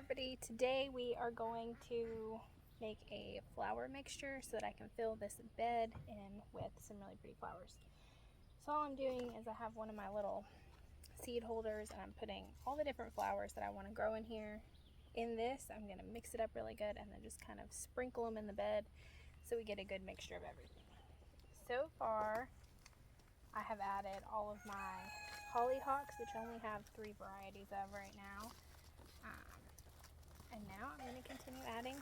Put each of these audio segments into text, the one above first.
property. Today we are going to make a flower mixture so that I can fill this bed in with some really pretty flowers. So all I'm doing is I have one of my little seed holders and I'm putting all the different flowers that I want to grow in here. In this, I'm going to mix it up really good and then just kind of sprinkle them in the bed so we get a good mixture of everything. So far, I have added all of my hollyhocks, which I only have 3 varieties of right now. And now I'm going to continue adding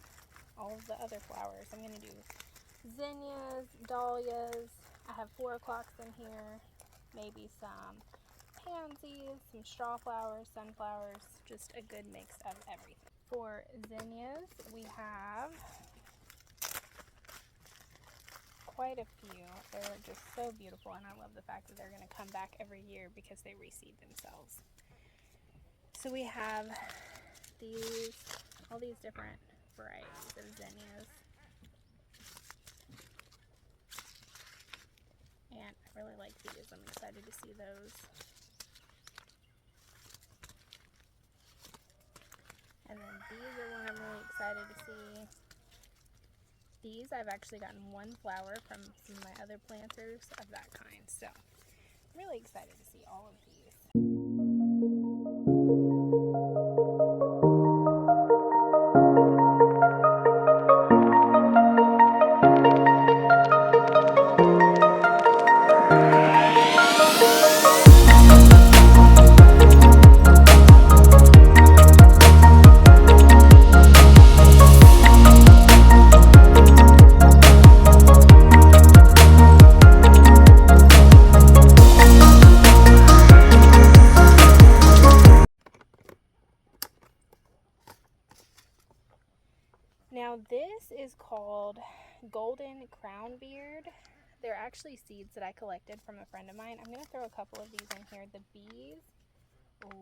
all of the other flowers. I'm going to do zinnias, dahlias. I have 4 o'clocks in here, maybe some pansies, some straw flowers, sunflowers, just a good mix of everything. For zinnias, we have quite a few. They're just so beautiful, and I love the fact that they're going to come back every year because they reseed themselves. So we have all these different varieties of zinnias, and I really like these. I'm excited to see those. And then these are one I'm really excited to see. These, I've actually gotten 1 flower from some of my other planters of that kind, so I'm really excited to see all of these. Now this is called Golden Crown Beard. They're actually seeds that I collected from a friend of mine. I'm going to throw a couple of these in here. The bees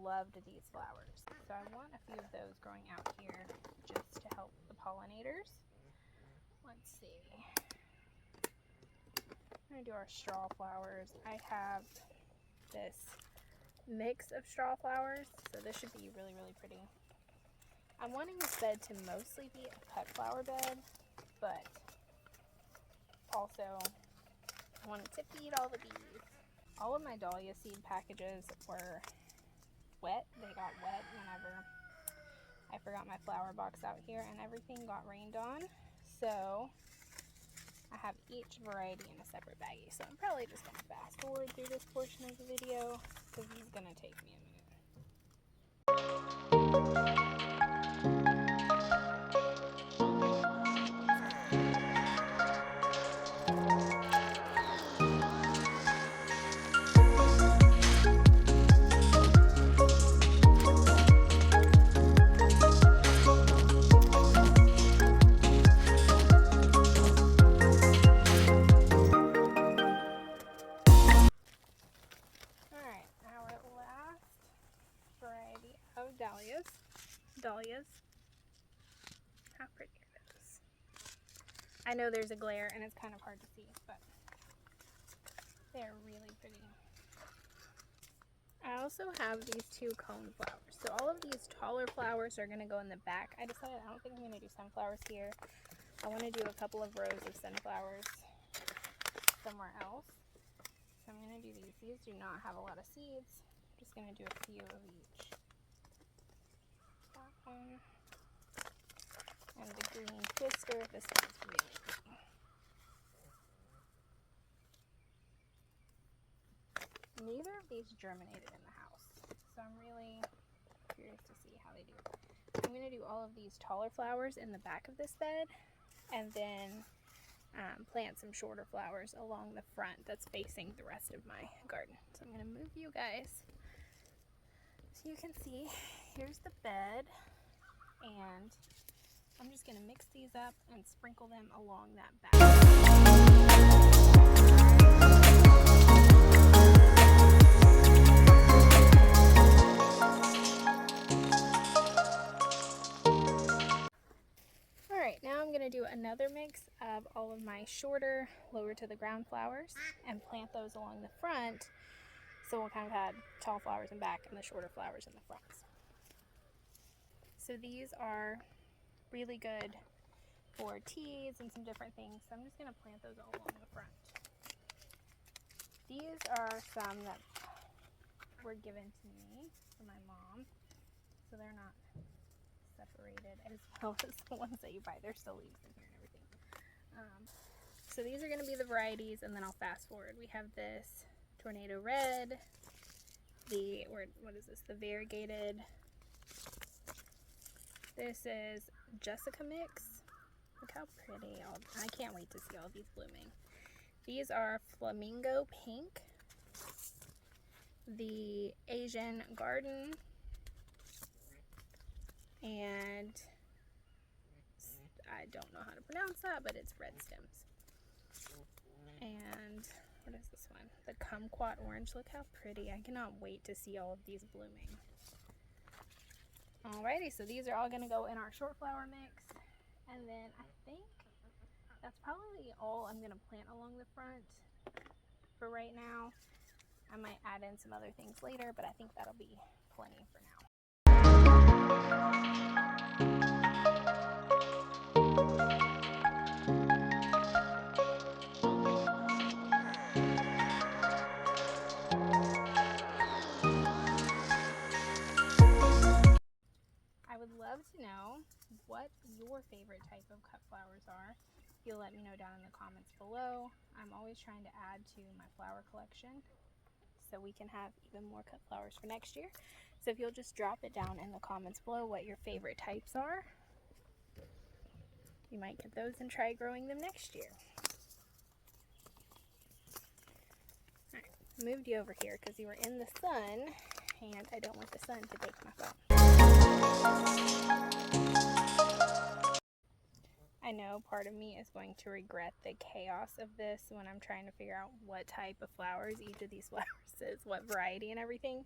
loved these flowers, so I want a few of those growing out here just to help the pollinators. Let's see. I'm going to do our straw flowers. I have this mix of straw flowers, so this should be really, really pretty. I'm wanting this bed to mostly be a cut flower bed, but also I want it to feed all the bees. All of my dahlia seed packages were wet. They got wet whenever I forgot my flower box out here, and everything got rained on. So I have each variety in a separate baggie. So I'm probably just going to fast forward through this portion of the video because this is going to take me a minute. Dahlias. How pretty are those? I know there's a glare and it's kind of hard to see, but they're really pretty. I also have these 2 cone flowers. So all of these taller flowers are going to go in the back. I decided I don't think I'm going to do sunflowers here. I want to do a couple of rows of sunflowers somewhere else. So I'm going to do these. These do not have a lot of seeds. I'm just going to do a few of each. And the green twister, this one's really pretty. Neither of these germinated in the house, so I'm really curious to see how they do. I'm going to do all of these taller flowers in the back of this bed, and then plant some shorter flowers along the front that's facing the rest of my garden. So I'm going to move you guys so you can see. Here's the bed. And I'm just going to mix these up and sprinkle them along that back. Alright, now I'm going to do another mix of all of my shorter, lower to the ground flowers and plant those along the front. So we'll kind of have tall flowers in back and the shorter flowers in the front. So these are really good for teas and some different things. So I'm just going to plant those all along the front. These are some that were given to me from my mom. So they're not separated as well as the ones that you buy. There's still leaves in here and everything. So these are going to be the varieties, and then I'll fast forward. We have this Tornado Red, what is this? The Variegated. This is Jessica Mix. Look how pretty. I can't wait to see all these blooming. These are Flamingo Pink, the Asian Garden, and I don't know how to pronounce that, but it's red stems. And what is this one? The Kumquat Orange. Look how pretty. I cannot wait to see all of these blooming. Alrighty, so these are all going to go in our short flower mix. And then I think that's probably all I'm going to plant along the front for right now. I might add in some other things later, but I think that'll be plenty for now. I would love to know what your favorite type of cut flowers are. You'll let me know down in the comments below. I'm always trying to add to my flower collection so we can have even more cut flowers for next year. So if you'll just drop it down in the comments below what your favorite types are, you might get those and try growing them next year. Alright, moved you over here because you were in the sun and I don't want the sun to take my phone. I know part of me is going to regret the chaos of this when I'm trying to figure out what type of flowers each of these flowers is, what variety and everything.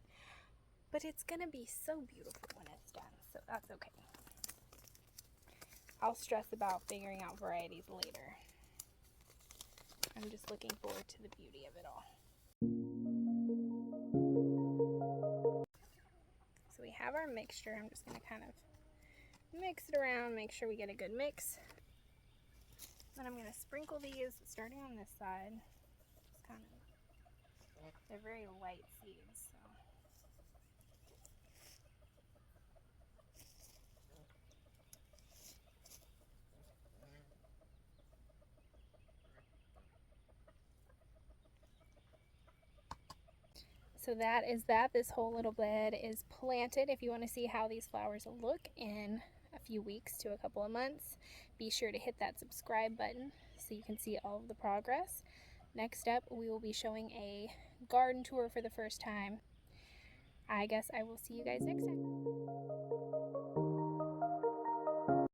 But it's going to be so beautiful when it's done, so that's okay. I'll stress about figuring out varieties later. I'm just looking forward to the beauty of it all. So we have our mixture. I'm just going to kind of mix it around, make sure we get a good mix. Then I'm going to sprinkle these, starting on this side. Just kind of, they're very light seeds, so. So that is that. This whole little bed is planted. If you want to see how these flowers look in a few weeks to a couple of months, be sure to hit that subscribe button so you can see all of the progress. Next up, we will be showing a garden tour for the first time. I guess I will see you guys next time.